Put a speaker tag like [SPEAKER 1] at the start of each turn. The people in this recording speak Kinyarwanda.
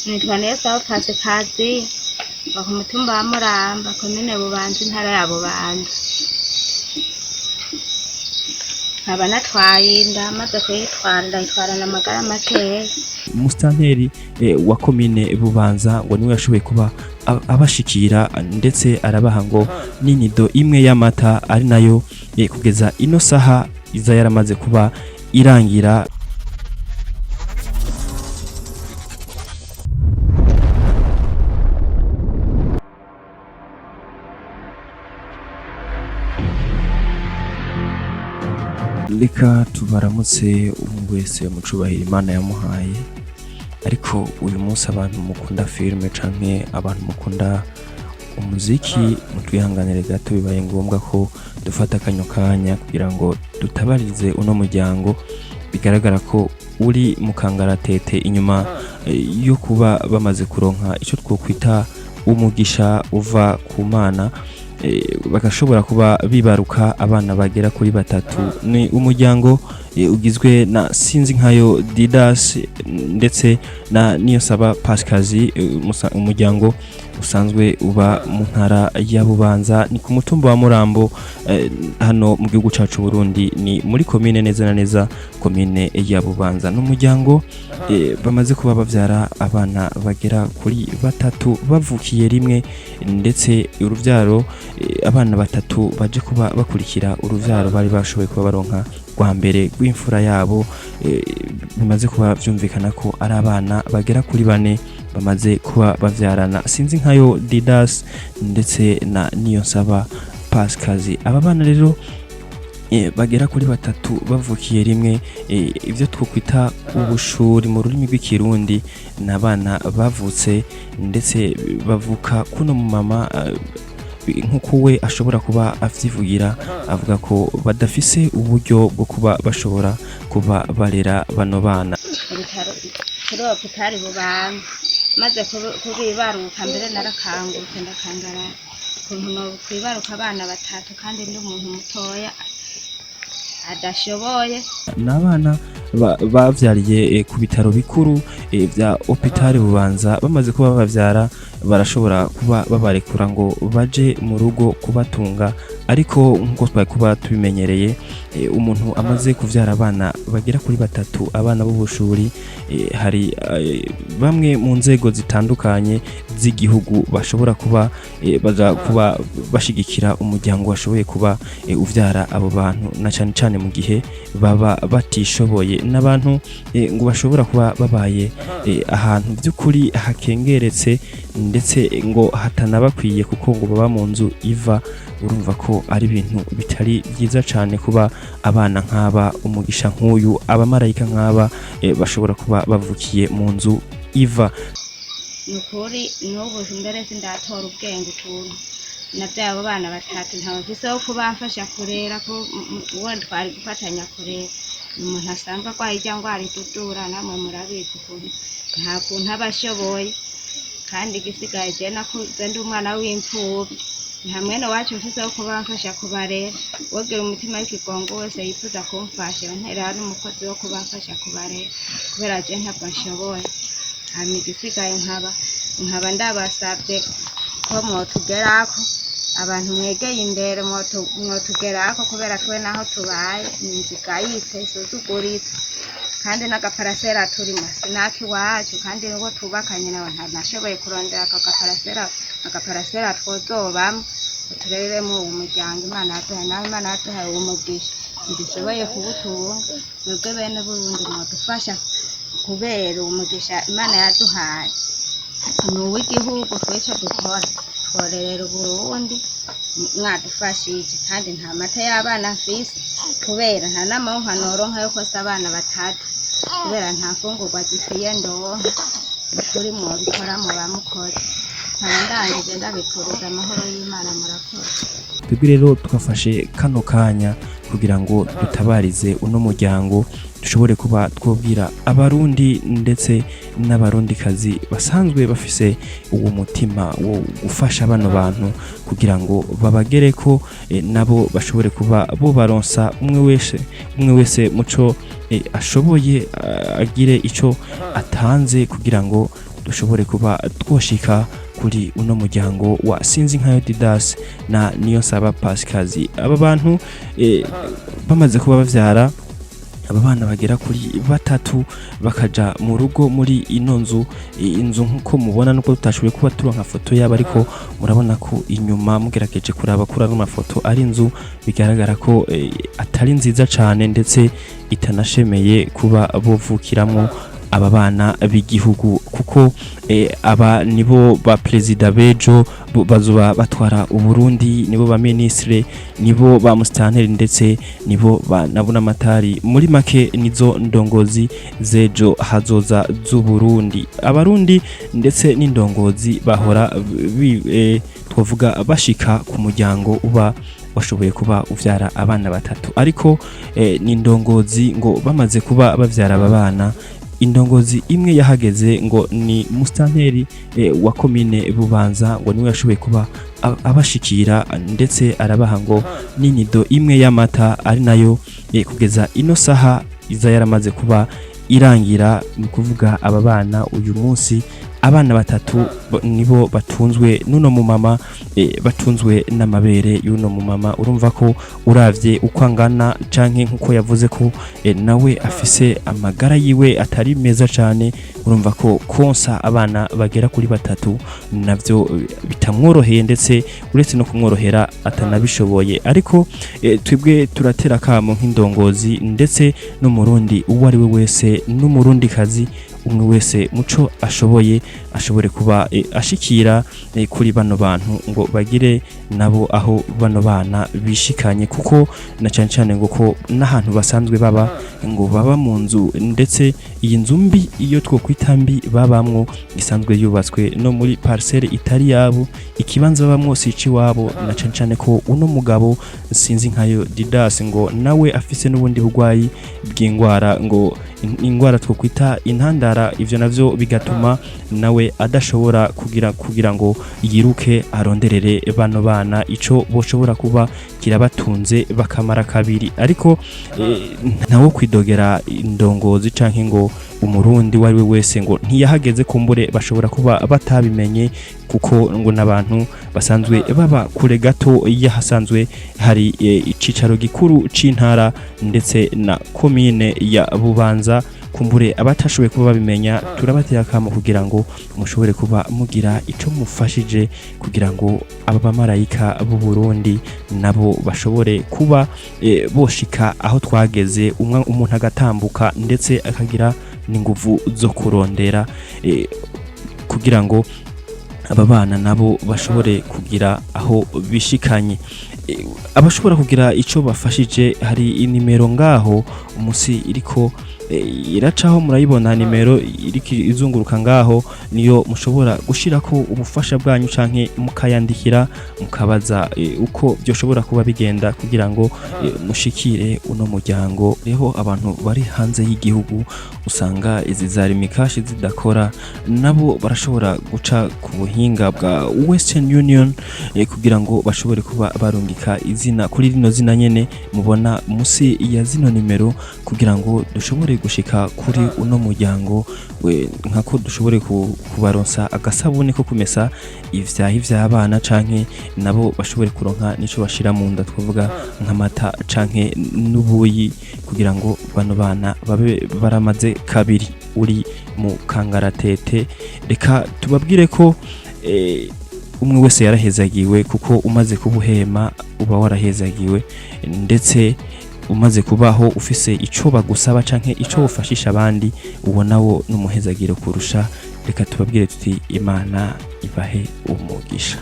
[SPEAKER 1] nitwa neza Pasikazi bakumutumba wa Muramba komine Bubanza intara ya Bubanza nkaba natwaye inda maze kuyitwara ndayitwarana amagara makeya.
[SPEAKER 2] Musitanteri wa komine Bubanza ngo niwe yashoboye kuba abashikira ndetse arabaha ngo n'inido imwe y'amata ari nayo kugeza ino saha iza yaramaze kuba irangira. Reka tubaramutse umuntu wese mucubahira Imana yamuhaye, ariko uyu munsi abantu mukunda filme canke abantu mukunda umuziki mutwihanganire gato, bibaye ngombwa ko dufata akanyo kanya kugira ngo dutabarize uno muryango bigaragara ko uri mu kangaratete inyuma yo kuba bamaze kuronka ico twokwita umugisha uva ku Mana, bagashobora kuba bibaruka abana bagera kuri batatu. Ni umuryango ugizwe na sinzi nkayo Didas ndetse na Niyonsaba Pasikazi, umuryango usanzwe uba mu ntara ya Bubanza, ni ku mutumba wa Murambo hano mu gihugu cacu Burundi, ni muri komine neza na neza komine ya Bubanza. N'umuryango bamaze kuba bavyara abana bagera kuri batatu bavukiye rimwe, ndetse uruvyaro abana batatu baje kuba bakurikira uruvyaro bari bashoboye kuba baronka rwa mbere rw'imfura yabo. Bimaze kuba vyumvikana ko ari abana bagera kuri 4 bamaze kuba bavyarana, sinzi nkayo Didas ndetse na Niyonsaba Pasikazi. Aba bana rero bagera kuri batatu bavukiye rimwe, ivyo twokwita ubushuri mu rurimi rw'ikirundi, n'abana bavutse ndetse bavuka kuno mu mama nkuko we ashobora kuba avyivugira, avuga ko badafise uburyo bwo kuba bashobora kuba barera bano bana.
[SPEAKER 1] Kuri hopitali Bubanza maze kubibaruka mbere narakangutse ndakangara ukuntu nokwibaruka abana batatu kandi ndi umuntu mutoya adashoboye.
[SPEAKER 2] N'abana bavyariye ku bitaro bikuru vya hopitali Bubanza, bamaze kuba bavyara barashobora kuba babarekura ngo baje mu rugo kubatunga, ariko nkuko twari kuba tubimenyereye umuntu amaze kuvyara abana bagera kuri batatu, abana b'ubushuri, hari bamwe mu nzego zitandukanye z'igihugu bashobora kuba baza kuba bashigikira umuryango washoboye kuba uvyara abo bantu, na cyane cyane mu gihe baba batishoboye, n'abantu ngo bashobora kuba babaye ahantu by'ukuri hakengeretse ndetse ngo hatanabakwiye kuko ngo baba mu nzu iva. Urumva ko ari ibintu bitari byiza cyane kuba abana nk'aba, umugisha nk'uyu, abamarayika nk'aba bashobora kuba bavukiye mu nzu iva.
[SPEAKER 1] Nukuri n'ubu mbere sindatora ubwenge ukuntu navyabo bana batatu ntawe mfise wo kubamfasha kurera ko uwo twari gufatanya kurera. Umuntu asanzwe kwa ijya ngwara idudura, namwe murabizi ukuntu nta kuntu abashoboye, kandi igisigaye je nakuze ndi umwana w'imfubyi, nta mwene wacu mfise wo kubamfasha kubarera. Wogira umutima w'ikigongo wese yifuza kumfasha ntera n'umukozi wo kubamfasha kubarera, kubera je ntabwo nshoboye. Hama igisigaye nkaba ndabasavye ko mwotugerako, abantu mwegeye imbere mwotugerako, kubera twe naho tubaye ninzigayitse isuzuguritse, kandi n'agaparasera turimo sinaki wacu, kandi nuko tubakanye nawe ntanashoboye kurondera agaparasera twozobamwe turereremo uwo muryango Imana yaduhaye. Nawe Imana yaduhaye uwo mugisha ndishoboye kubutunga, mwebwe bene Burundi mwadufasha kubera umugisha Imana yaduhaye. Ni uw'igihugu twico dukora tworerera Burundi, mwadufashije, kandi nta mata y'abana mfise kubera nta n'amahonka noronka yo kosa abana batatu, kubera nta fungurwa zikwiye ndonka. Kuri mwobikora muba mukoze, ndangije ndabipfuriza amahoro y'Imana. Murakoze.
[SPEAKER 2] Twebwe rero twafashe kano kanya kugira ngo dutabarize uno muryango, dushobore kuba twobwira abarundi ndetse n'abarundikazi basanzwe bafise uwo mutima wo gufasha bano bantu kugira ngo babagereko nabo bashobore kuba bo baronsa umwe wese muco ashoboye agire ico atanze kugira ngo dushobore kuba twoshika kuri uno muryango wa Sinzi nkayo Didas na Niyonsaba Pasikazi. Aba bantu bamaze kuba bavyara aba bana bagera kuri batatu bakaja mu rugo muri ino nzu nkuko mubona nuko tutashoboye kuba turonka foto yabo, ariko murabona ko inyuma mugerageje kuraba kuri ano mafoto ari inzu bigaragara ko atari nziza cane ndetse itanashemeye kuba bovukiramwo aba bana b'igihugu, kuko aba nibo ba president bejo bazoba batwara Uburundi, nibo ba ministre, nibo ba mustanteri ndetse nibo nabona matari. Muri make nizo ndongozi zejo hazoza z'Uburundi. Abarundi ndetse n'indongozi bahora twovuga bashika ku muryango uba washoboye kuba uvyara abana batatu, ariko n'indongozi ngo bamaze kuba bavyara aba bana, indongozi imwe yahageze ngo ni mustanteri wa komine Bubanza, ngo niwe yashoboye kuba abashikira ndetse arabaha ngo n'inido imwe y'amata, ari nayo kugeza ino saha iza yaramaze kuba irangira. Ni kuvuga aba bana uyu munsi abana batatu nibo batunzwe nuno mu mama, batunzwe n'amabere y'uno mu mama. Urumva ko uravye uko angana canke nkuko yavuze ko nawe afise amagara yiwe atari meza cane, urumva ko konsa abana bagera kuri batatu navyo bitamworoheye, ndetse uretse no kumworohera atanabishoboye. Ariko twebwe turatera kamo nk'indongozi ndetse n'umurundi uwo ari we wese n'umurundi kazi umwe wese muco ashoboye ashobore kuba ashikira kuri bano bantu ngo bagire nabo aho bano bana bishikanye, kuko na cyane cyane ngo ko n'ahantu basanzwe baba ngo baba mu nzu, ndetse iyi nzu mbi iyo twokwita mbi babamwo isanzwe yubatswe no muri parcelle itari yabo, ikibanza babamwo sici wabo. Na cyane cyane ko uno mugabo Sinzi nkayo Didas ngo nawe afise n'ubundi bugwayi bw'ingwara, ngo ingwara twokwita intandara, ivyo navyo bigatuma nawe adashobora kugira ngo yiruke aronderere bano bana ico boshobora kuba kirabatunze bakamara kabiri. Ariko ntawo kwidogera indongozi canke ngo umurundi wari we wese ngo ntiyahageze kumbure bashobora kuba batabimenye, kuko ngo n'abantu basanzwe baba kure gato yahasanzwe hari icicaro gikuru c'intara ndetse na komine ya Bubanza. Kumbure abatashoboye kuba babimenya, turabatera kamo kugira ngo mushobore kuba mugira ico mufashije kugira ngo aba bamarayika b'u Burundi nabo bashobore kuba boshika aho twageze, umuntu agatambuka ndetse akagira n'inguvu zo kurondera kugira ngo aba bana nabo bashobore kugira aho bishikanye. Abashobora kugira ico bafashije, hari inimero ngaho umusi iriko iracaho, murayibona nimero iriki izunguruka ngaho, niyo mushobora gushirako ubufasha bwanyu canke mukayandikira mukabaza uko byoshobora kuba bigenda kugira ngo mushikire uno muryango. Reho abantu bari hanze y'igihugu usanga izi za Lumicash zidakora, nabo barashobora guca ku buhinga bwa Western Union kugira ngo bashobore kuba barungika izina kuri rino zina nyene mubona musi ya zino nimero, kugira ngo dushobore gushika kuri uno muryango nkako dushobore kubaronsa agasabune ko kumesa ivyahi vy'abana canke nabo bashobore kuronka nico bashira mu nda, twavuga nk'amata canke n'ubuyi, kugira ngo bano bana babe baramaze kabiri uri mu kangaratete. Reka tubabwire ko umwe wese yarahezagiwe, kuko umaze kubuhema uba warahezagiwe, ndetse umaze kubaho ufise ico bagusaba canke ico ufashisha abandi ubonawo n'umuhezagiro kurusha. Reka tubabwire tuti Imana ibahe umugisha.